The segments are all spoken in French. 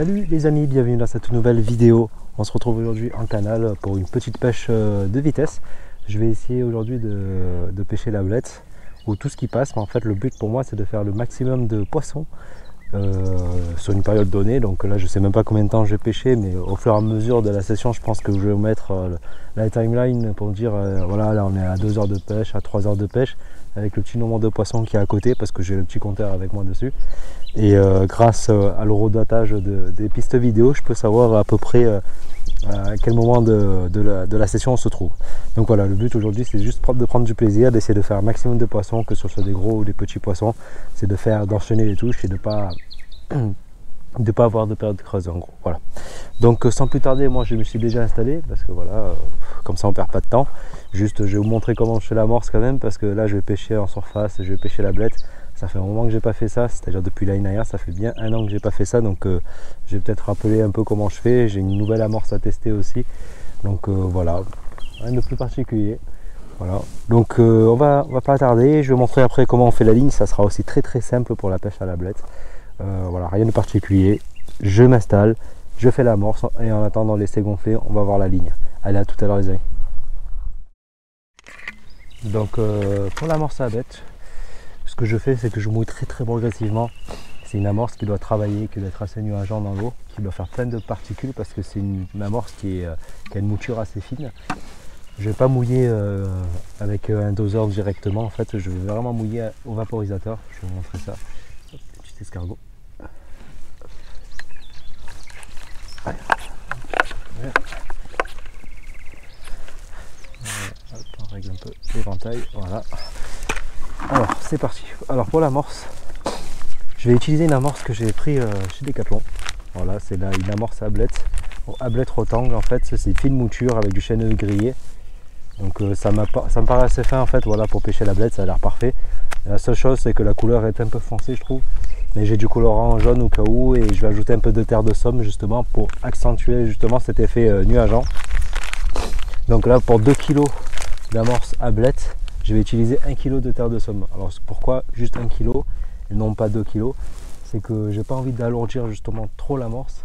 Salut les amis, bienvenue dans cette nouvelle vidéo. On se retrouve aujourd'hui en canal pour une petite pêche de vitesse. Je vais essayer aujourd'hui de pêcher la belette ou tout ce qui passe, mais en fait le but pour moi c'est de faire le maximum de poissons sur une période donnée. Donc là je sais même pas combien de temps je vais pêcher, mais au fur et à mesure de la session je pense que je vais mettre la timeline pour dire voilà, là on est à 2 heures de pêche, à 3 heures de pêche, avec le petit nombre de poissons qui est à côté parce que j'ai le petit compteur avec moi dessus. Et grâce à l'horodatage des pistes vidéo, je peux savoir à peu près à quel moment de la session on se trouve. Donc voilà, le but aujourd'hui c'est juste de prendre du plaisir, d'essayer de faire un maximum de poissons, que ce soit des gros ou des petits poissons. C'est d'enchaîner les touches et de pas avoir de période creuse en gros. Voilà. Donc sans plus tarder, moi je me suis déjà installé parce que voilà, comme ça on perd pas de temps. Juste je vais vous montrer comment je fais l'amorce quand même, parce que là je vais pêcher en surface, je vais pêcher la belette. Ça fait un moment que j'ai pas fait ça, c'est-à-dire depuis l'année dernière, ça fait bien un an que j'ai pas fait ça, donc je vais peut-être rappeler un peu comment je fais. J'ai une nouvelle amorce à tester aussi, donc voilà, rien de plus particulier. Voilà, donc on va pas tarder, je vais montrer après comment on fait la ligne. Ça sera aussi très simple pour la pêche à la belette. Voilà, rien de particulier. Je m'installe, je fais l'amorce et en attendant de laisser gonfler, on va voir la ligne. Allez, à tout à l'heure les amis. Donc pour l'amorce à la belette, ce que je fais, c'est que je mouille très progressivement. C'est une amorce qui doit travailler, qui doit être assez nuageante dans l'eau, qui doit faire plein de particules parce que c'est une amorce qui a une mouture assez fine. Je ne vais pas mouiller avec un doseur directement, en fait je vais vraiment mouiller au vaporisateur. Je vais vous montrer ça. Hop, petit escargot. Allez. Hop, on règle un peu l'éventail, voilà. Alors c'est parti. Alors pour l'amorce, je vais utiliser une amorce que j'ai pris chez Decathlon. Voilà, c'est là une amorce à blette rotangle. En fait c'est une fine mouture avec du chêne grillé. Donc ça me paraît assez fin en fait, voilà, pour pêcher la belette, ça a l'air parfait. La seule chose c'est que la couleur est un peu foncée je trouve, mais j'ai du colorant jaune au cas où, et je vais ajouter un peu de terre de somme justement pour accentuer justement cet effet nuageant. Donc là pour 2 kg d'amorce à belette, je vais utiliser 1 kg de terre de somme. Alors pourquoi juste 1 kg et non pas 2 kg? C'est que j'ai pas envie d'alourdir justement trop l'amorce,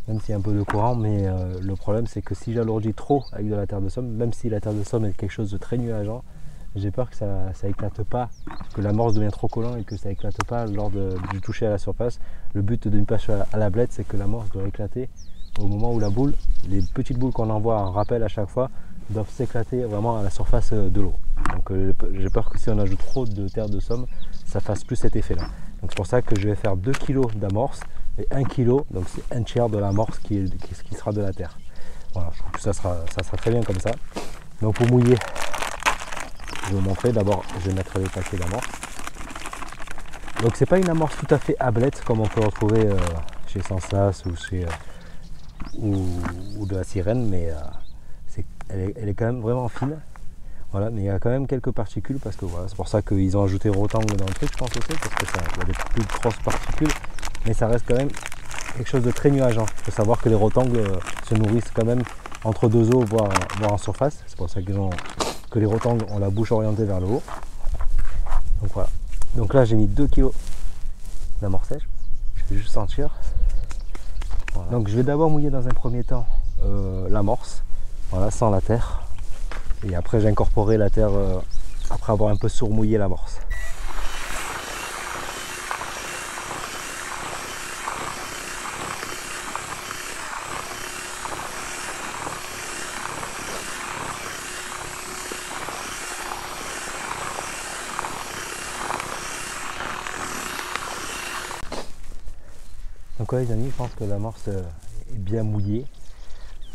même s'il y a un peu de courant, mais le problème c'est que si j'alourdis trop avec de la terre de somme, même si la terre de somme est quelque chose de très nuageant, j'ai peur que ça éclate pas, que l'amorce devient trop collant et que ça éclate pas lors du toucher à la surface. Le but d'une pêche à la belette, c'est que l'amorce doit éclater au moment où la boule, les petites boules qu'on envoie en rappel à chaque fois, doivent s'éclater vraiment à la surface de l'eau. Donc j'ai peur que si on ajoute trop de terre de somme, ça fasse plus cet effet là. Donc c'est pour ça que je vais faire 2 kg d'amorce et 1 kg, donc c'est un tiers de l'amorce qui sera de la terre. Voilà, je trouve que ça sera très bien comme ça. Donc pour mouiller, je vais vous montrer. D'abord je vais mettre les paquets d'amorce. Donc c'est pas une amorce tout à fait à belette comme on peut retrouver chez Sensas ou chez ou de la sirène, mais elle est quand même vraiment fine. Voilà, mais il y a quand même quelques particules parce que voilà, c'est pour ça qu'ils ont ajouté rotangle dans le truc, je pense aussi, parce que ça, il y a des plus grosses particules, mais ça reste quand même quelque chose de très nuageant. Il faut savoir que les rotangles se nourrissent quand même entre deux eaux, voire en surface. C'est pour ça que les rotangles ont la bouche orientée vers le haut. Donc voilà. Donc là j'ai mis 2 kg d'amorce sèche. Je vais juste sentir. Voilà. Donc je vais d'abord mouiller dans un premier temps l'amorce, voilà, sans la terre. Et après j'ai incorporé la terre après avoir un peu surmouillé l'amorce. Donc ouais les amis, je pense que l'amorce est bien mouillée.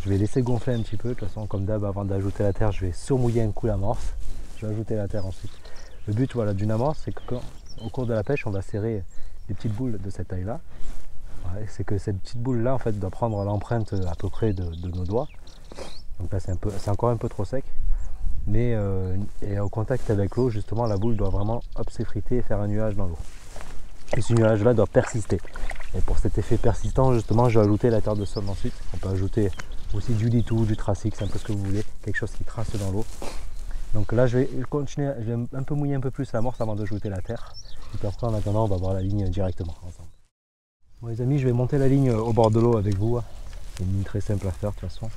Je vais laisser gonfler un petit peu. De toute façon, comme d'hab, avant d'ajouter la terre, je vais surmouiller un coup l'amorce. Je vais ajouter la terre ensuite. Le but voilà, d'une amorce, c'est que au cours de la pêche, on va serrer des petites boules de cette taille-là. Ouais, c'est que cette petite boule-là, en fait, doit prendre l'empreinte à peu près de nos doigts. Donc là, c'est encore un peu trop sec. Mais et au contact avec l'eau, justement, la boule doit vraiment s'effriter et faire un nuage dans l'eau. Et ce nuage-là doit persister. Et pour cet effet persistant, justement, je vais ajouter la terre de somme ensuite. On peut ajouter aussi du litou, du tracique, c'est un peu ce que vous voulez, quelque chose qui trace dans l'eau. Donc là je vais continuer, je vais un peu mouiller un peu plus l'amorce avant d'ajouter la terre. Et puis après en attendant on va voir la ligne directement ensemble. Bon les amis, je vais monter la ligne au bord de l'eau avec vous. C'est une ligne très simple à faire de toute façon.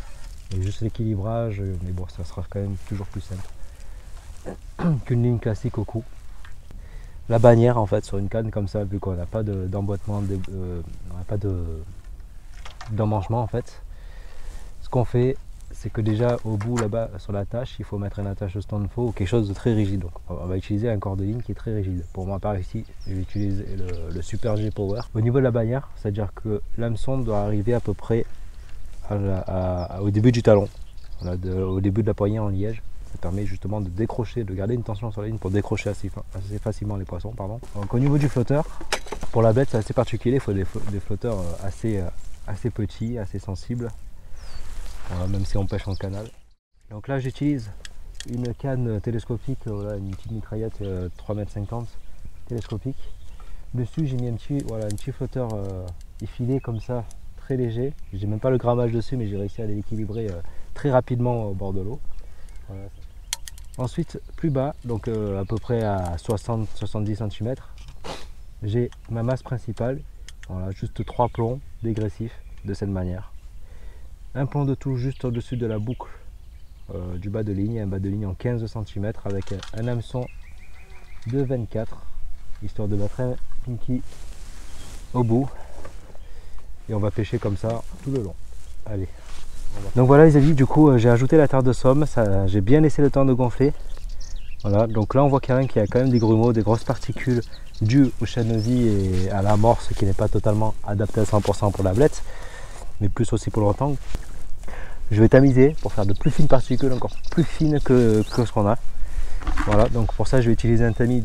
Il y a juste l'équilibrage, mais bon, ça sera quand même toujours plus simple qu'une ligne classique au cou. La bannière en fait sur une canne comme ça, vu qu'on n'a pas d'emboîtement, on n'a pas d'emmanchement en fait. Ce qu'on fait, c'est que déjà au bout là-bas sur l'attache, il faut mettre une attache de stand-faux ou quelque chose de très rigide. Donc on va utiliser un corps de ligne qui est très rigide. Pour moi par ici, je vais utiliser le Super G Power. Au niveau de la bannière, c'est-à-dire que l'hameçon doit arriver à peu près au début du talon, voilà, au début de la poignée en liège. Ça permet justement de décrocher, de garder une tension sur la ligne pour décrocher assez facilement les poissons. Pardon. Donc au niveau du flotteur, pour la bête c'est assez particulier, il faut des flotteurs assez petits, assez sensibles, voilà, même si on pêche en canal. Donc là j'utilise une canne télescopique, voilà, une petite mitraillette 3,50 m télescopique. Dessus j'ai mis un petit flotteur effilé comme ça, très léger. J'ai même pas le grammage dessus, mais j'ai réussi à l'équilibrer très rapidement au bord de l'eau. Voilà. Ensuite, plus bas, donc à peu près à 60-70 cm, j'ai ma masse principale. Voilà, juste 3 plombs dégressifs de cette manière. Un plomb de touche juste au-dessus de la boucle du bas de ligne, un bas de ligne en 15 cm avec un hameçon de 24, histoire de mettre un pinky au bout. Et on va pêcher comme ça tout le long. Allez. Donc voilà les amis, du coup j'ai ajouté la terre de somme, j'ai bien laissé le temps de gonfler. Voilà, donc là on voit qu'il y a quand même des grumeaux, des grosses particules dues au chènevis et à l'amorce qui n'est pas totalement adapté à 100% pour la blette, mais plus aussi pour le rectangle. Je vais tamiser pour faire de plus fines particules, encore plus fines que ce qu'on a. Voilà, donc pour ça je vais utiliser un tamis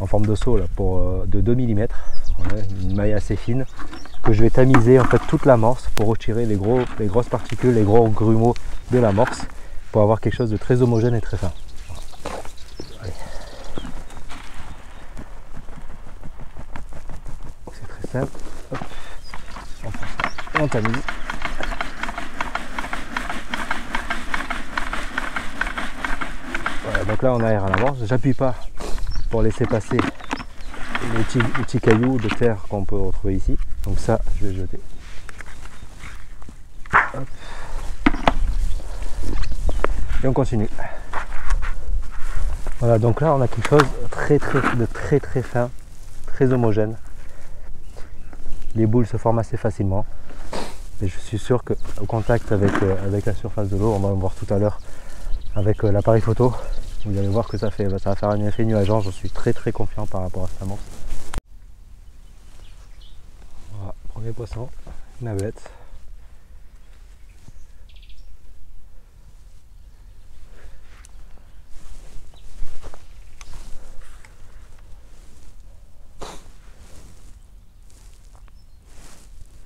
en forme de seau là, de 2 mm, voilà, une maille assez fine, que je vais tamiser en fait toute l'amorce pour retirer les grosses particules, les gros grumeaux de l'amorce, pour avoir quelque chose de très homogène et très fin. Allez. C'est très simple. Hop. On tamise. Voilà, donc là on aère à l'amorce, j'appuie pas pour laisser passer les petits cailloux de terre qu'on peut retrouver ici. Donc ça, je vais jeter. Hop. Et on continue. Voilà, donc là on a quelque chose de très fin, très homogène. Les boules se forment assez facilement. Et je suis sûr qu'au contact avec la surface de l'eau, on va le voir tout à l'heure avec l'appareil photo, vous allez voir que ça va faire un effet nuageant. Je suis très confiant par rapport à cette amorce. Voilà, premier poisson, navette.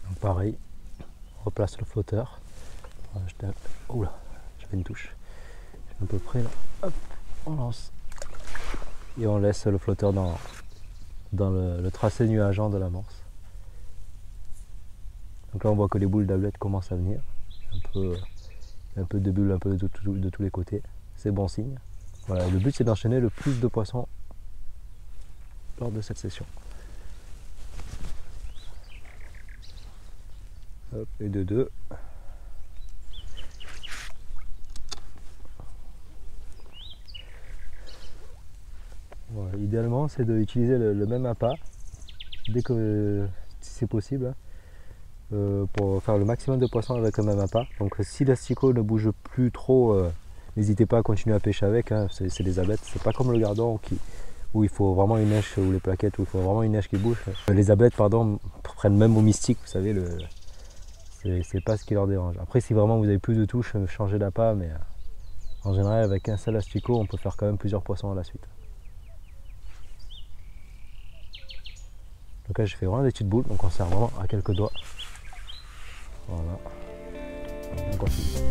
Donc pareil, on replace le flotteur. Oula, j'avais une touche. Je suis à peu près là. Hop, on lance. Et on laisse le flotteur dans le tracé nuageant de l'amorce. Donc là on voit que les boules d'ablette commencent à venir, un peu de bulles, un peu de tous les côtés, c'est bon signe. Voilà, le but c'est d'enchaîner le plus de poissons lors de cette session. Hop, et de deux. Voilà, idéalement c'est d'utiliser le même appât dès que si c'est possible. Pour faire le maximum de poissons avec le même appât. Donc si l'asticot ne bouge plus trop, n'hésitez pas à continuer à pêcher avec, hein. C'est des abeilles, c'est pas comme le gardon où il faut vraiment une neige, ou les plaquettes où il faut vraiment une neige qui bouge. Les abeilles pardon, prennent même au mystique, vous savez, c'est pas ce qui leur dérange. Après si vraiment vous avez plus de touches, changez d'appât, mais en général avec un seul asticot on peut faire quand même plusieurs poissons à la suite. Donc là je fais vraiment des petites boules, donc on sert vraiment à quelques doigts. Voilà. On continue.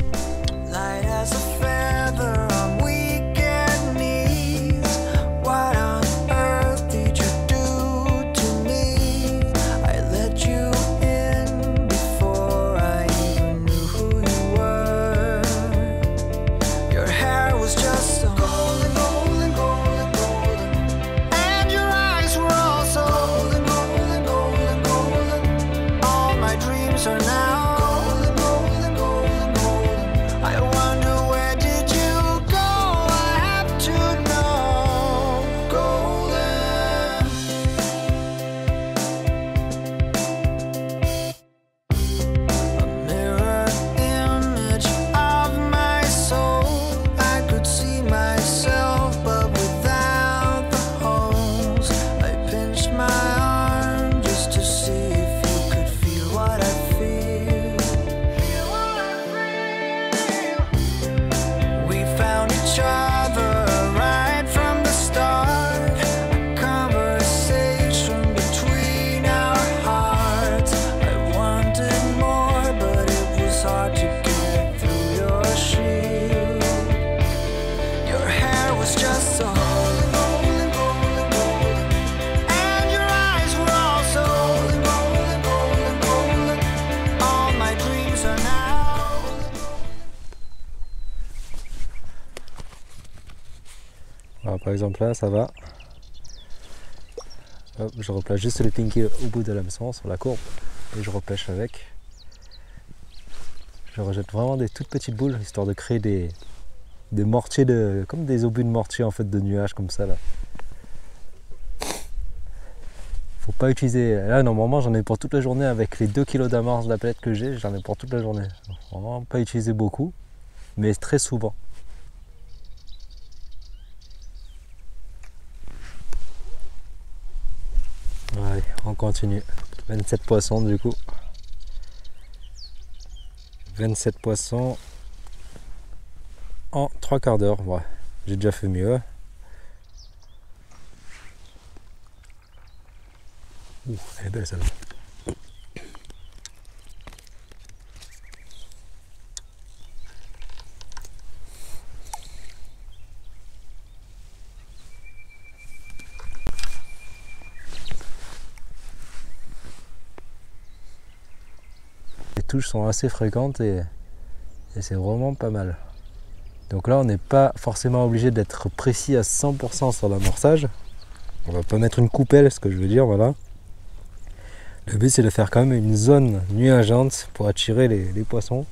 par exemple là ça va. Hop, je replace juste le pinky au bout de l'hameçon sur la courbe et je repêche avec. Je rejette vraiment des toutes petites boules histoire de créer des mortiers comme des obus de mortier en fait de nuages comme ça là. Faut pas utiliser. Là normalement j'en ai pour toute la journée avec les 2 kg d'amorce d'ablette que j'ai, j'en ai pour toute la journée. Faut vraiment pas utiliser beaucoup, mais très souvent. Allez, on continue. 27 poissons du coup. 27 poissons en 3 quarts d'heure. Ouais, j'ai déjà fait mieux. Elle est belle celle-là. Les touches sont assez fréquentes et c'est vraiment pas mal. Donc là on n'est pas forcément obligé d'être précis à 100% sur l'amorçage. On va pas mettre une coupelle, ce que je veux dire, voilà. Le but c'est de faire quand même une zone nuageante pour attirer les poissons.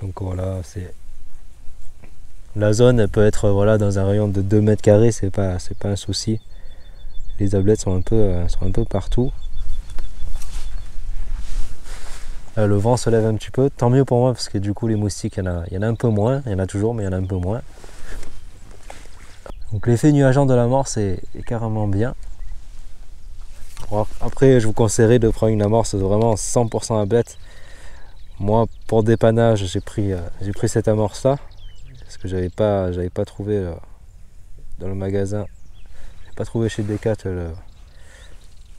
Donc voilà, c'est la zone, elle peut être voilà, dans un rayon de 2 mètres carrés, c'est pas un souci. Les ablettes sont un peu partout. Là, le vent se lève un petit peu, tant mieux pour moi parce que du coup les moustiques, il y en a un peu moins, il y en a toujours mais il y en a un peu moins. Donc l'effet nuageant de l'amorce est carrément bien. Bon, après je vous conseillerais de prendre une amorce vraiment 100% ablette. Moi pour dépannage j'ai pris cette amorce là parce que j'avais pas trouvé dans le magasin, j'ai pas trouvé chez Decat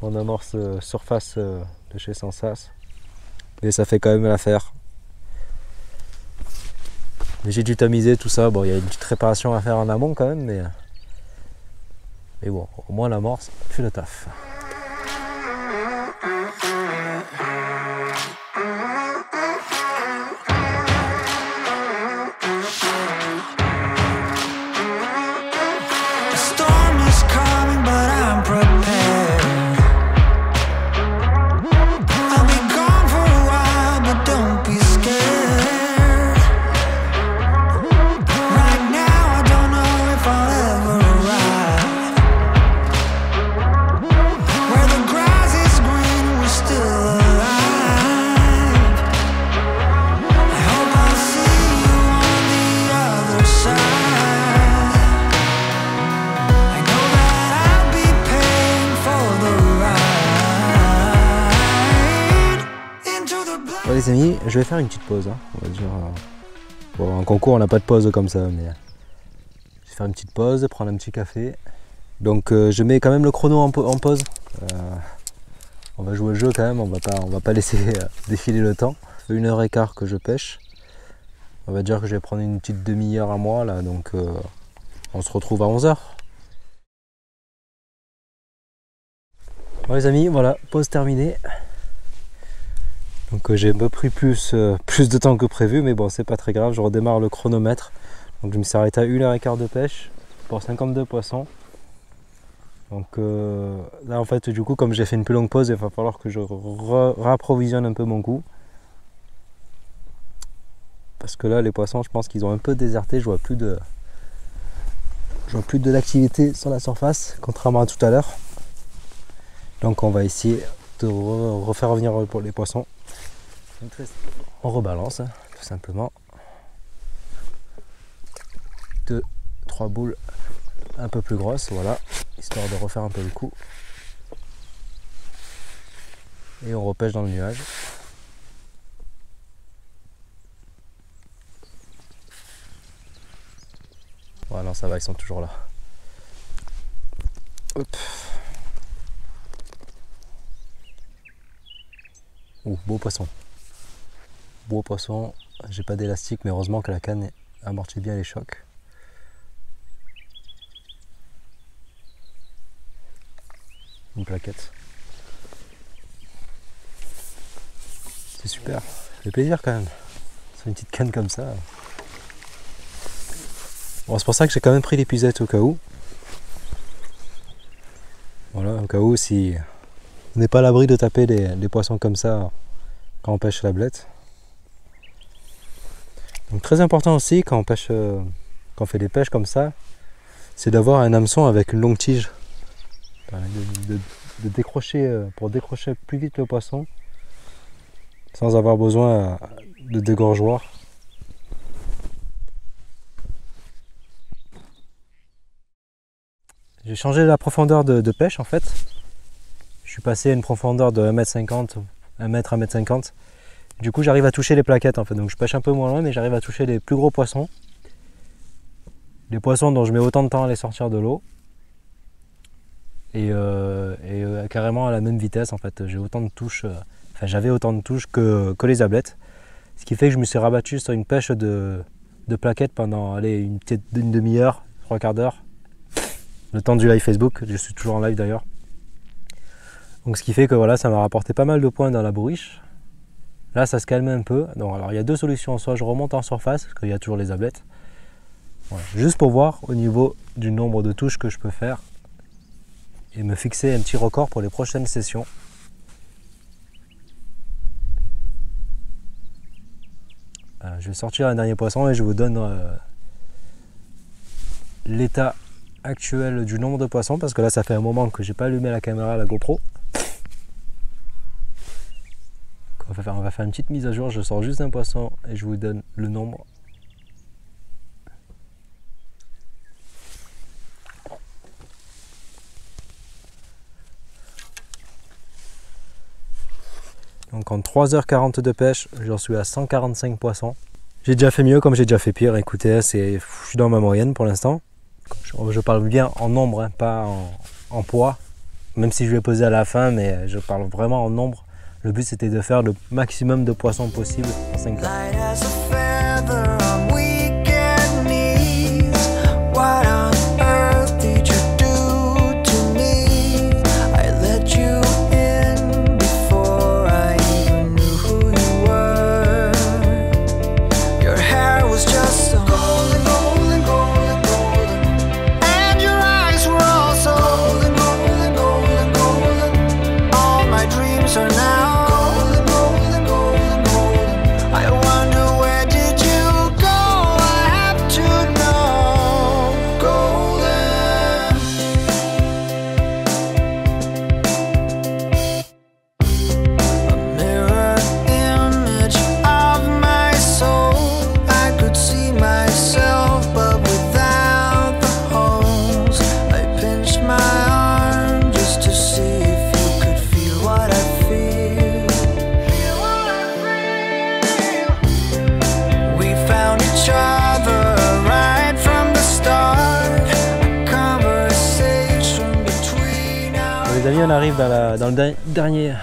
mon amorce surface de chez Sensas. Mais ça fait quand même l'affaire. Mais j'ai dû tamiser tout ça. Bon, il y a une petite réparation à faire en amont quand même, mais bon, au moins l'amorce fait le taf. Bon, les amis, je vais faire une petite pause, hein, on va dire. Bon, en concours on n'a pas de pause comme ça, mais je vais faire une petite pause, prendre un petit café. Donc je mets quand même le chrono en pause. On va jouer le jeu quand même, on va pas laisser défiler le temps. Ça fait 1h15 que je pêche. On va dire que je vais prendre une petite demi-heure à moi là, donc on se retrouve à 11h. Bon les amis, voilà, pause terminée. Donc j'ai un peu pris plus de temps que prévu, mais bon c'est pas très grave, je redémarre le chronomètre. Donc je me suis arrêté à 1h15 de pêche pour 52 poissons. Donc là en fait du coup comme j'ai fait une plus longue pause, il va falloir que je rapprovisionne un peu mon coup. Parce que là les poissons je pense qu'ils ont un peu déserté, je vois plus de l'activité sur la surface, contrairement à tout à l'heure. Donc on va essayer de refaire revenir les poissons. On rebalance tout simplement. 2-3 boules un peu plus grosses, voilà, histoire de refaire un peu le coup. Et on repêche dans le nuage. Voilà, ça va, ils sont toujours là. Hop. Ouh, beau poisson. Beau poisson, j'ai pas d'élastique, mais heureusement que la canne amortit bien les chocs. Une plaquette. C'est super, ça fait plaisir quand même. C'est une petite canne comme ça. Bon, c'est pour ça que j'ai quand même pris l'épuisette au cas où. Voilà, au cas où si on n'est pas à l'abri de taper des poissons comme ça quand on pêche la blette. Donc très important aussi quand on pêche, quand on fait des pêches comme ça, c'est d'avoir un hameçon avec une longue tige. De décrocher, pour décrocher plus vite le poisson sans avoir besoin de dégorgeoir. J'ai changé la profondeur de pêche en fait. Je suis passé à une profondeur de 1m50, 1m, 1m50. Du coup j'arrive à toucher les plaquettes en fait. Donc je pêche un peu moins loin mais j'arrive à toucher les plus gros poissons. Les poissons dont je mets autant de temps à les sortir de l'eau. Et carrément à la même vitesse en fait. J'ai autant de touches, j'avais autant de touches que les ablettes. Ce qui fait que je me suis rabattu sur une pêche de plaquettes pendant une demi-heure, 3/4 d'heure. Le temps du live Facebook, je suis toujours en live d'ailleurs. Donc ce qui fait que voilà, ça m'a rapporté pas mal de points dans la bourriche. Là ça se calme un peu. Donc alors il y a deux solutions, soit je remonte en surface, parce qu'il y a toujours les ablettes. Voilà. Juste pour voir au niveau du nombre de touches que je peux faire. Et me fixer un petit record pour les prochaines sessions. Je vais sortir un dernier poisson et je vous donne l'état actuel du nombre de poissons parce que là ça fait un moment que j'ai pas allumé la caméra, la GoPro. On va faire une petite mise à jour, je sors juste un poisson et je vous donne le nombre. Donc en 3h40 de pêche, j'en suis à 145 poissons. J'ai déjà fait mieux comme j'ai déjà fait pire, écoutez, je suis dans ma moyenne pour l'instant. Je parle bien en nombre, hein, pas en poids, même si je vais peser à la fin, mais je parle vraiment en nombre. Le but c'était de faire le maximum de poissons possible en 5 heures. Les amis, on arrive dans le dernier.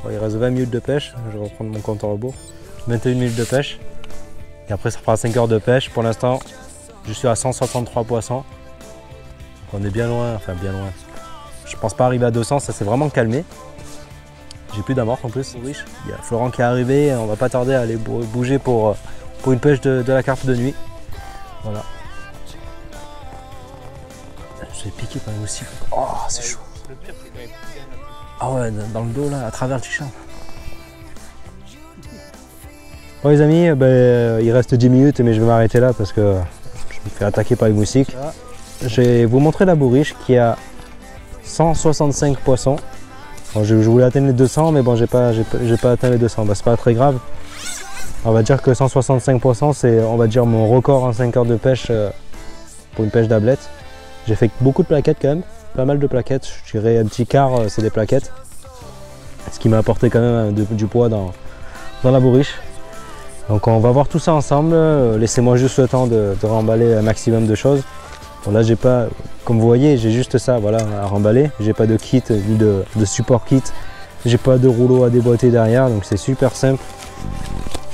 Bon, il reste 20 minutes de pêche. Je vais reprendre mon compte en rebours. 21 minutes de pêche. Et après, ça fera 5 heures de pêche. Pour l'instant, je suis à 163 poissons. Donc on est bien loin, enfin bien loin. Je pense pas arriver à 200, ça s'est vraiment calmé. J'ai plus d'amorce en plus. Il y a Florent qui est arrivé. On va pas tarder à aller bouger pour une pêche de la carte de nuit. Voilà. Je suis piqué par un moustique. Oh, c'est chaud. Ah ouais, dans le dos là, à travers le t-shirt. Bon les amis, il reste 10 minutes mais je vais m'arrêter là parce que je me fais attaquer par les moustiques. Je vais vous montrer la bourriche qui a 165 poissons. Bon, je voulais atteindre les 200 mais bon j'ai pas atteint les 200, c'est pas très grave. On va dire que 165 poissons c'est on va dire mon record en 5 heures de pêche pour une pêche d'ablette. J'ai fait beaucoup de plaquettes quand même. Pas mal de plaquettes, je dirais un petit quart c'est des plaquettes. Ce qui m'a apporté quand même du poids dans la bourriche. Donc on va voir tout ça ensemble, laissez-moi juste le temps de remballer un maximum de choses. Bon là j'ai pas, comme vous voyez, j'ai juste ça voilà, à remballer. J'ai pas de kit, ni de support kit. J'ai pas de rouleau à déboîter derrière, donc c'est super simple.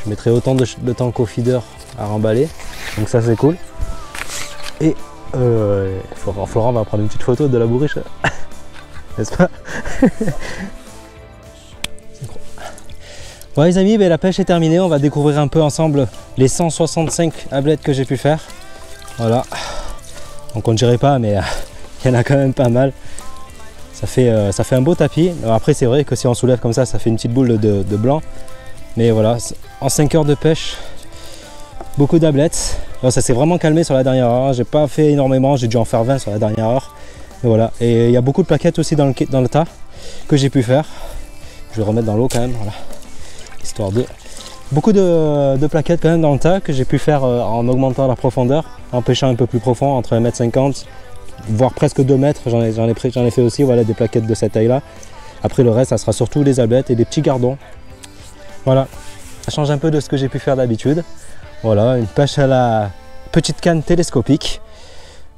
Je mettrai autant de temps qu'au feeder à remballer, donc ça c'est cool. Et Florent va prendre une petite photo de la bourriche, n'est-ce pas? Bon les amis, la pêche est terminée, on va découvrir un peu ensemble les 165 ablettes que j'ai pu faire. Voilà. Donc on ne dirait pas, mais il y en a quand même pas mal. Ça fait un beau tapis. Alors après c'est vrai que si on soulève comme ça fait une petite boule de blanc. Mais voilà, en 5 heures de pêche, beaucoup d'ablettes. Ça s'est vraiment calmé sur la dernière heure. J'ai pas fait énormément, j'ai dû en faire 20 sur la dernière heure. Et voilà. Et il y a beaucoup de plaquettes aussi dans le tas que j'ai pu faire. Je vais remettre dans l'eau quand même, voilà. Histoire de. Beaucoup de plaquettes quand même dans le tas que j'ai pu faire en augmentant la profondeur, en pêchant un peu plus profond, entre 1,50 m, voire presque 2 mètres. J'en ai fait aussi, voilà, des plaquettes de cette taille là. Après le reste, ça sera surtout les ablettes et des petits gardons. Voilà, ça change un peu de ce que j'ai pu faire d'habitude. Voilà, une pêche à la petite canne télescopique.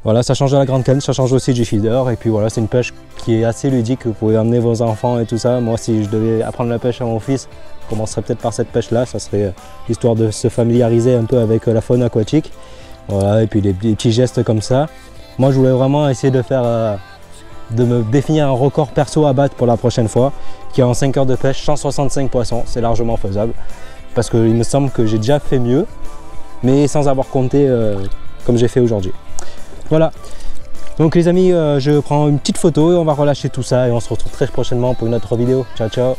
Voilà, ça change de la grande canne, ça change aussi du feeder. Et puis voilà, c'est une pêche qui est assez ludique, vous pouvez emmener vos enfants et tout ça. Moi, si je devais apprendre la pêche à mon fils, je commencerais peut-être par cette pêche-là. Ça serait histoire de se familiariser un peu avec la faune aquatique. Voilà, et puis des petits gestes comme ça. Moi, je voulais vraiment essayer de faire, de me définir un record perso à battre pour la prochaine fois, qui est en 5 heures de pêche, 165 poissons. C'est largement faisable, parce qu'il me semble que j'ai déjà fait mieux, mais sans avoir compté comme j'ai fait aujourd'hui. Voilà, donc les amis, je prends une petite photo et on va relâcher tout ça et on se retrouve très prochainement pour une autre vidéo. Ciao ciao.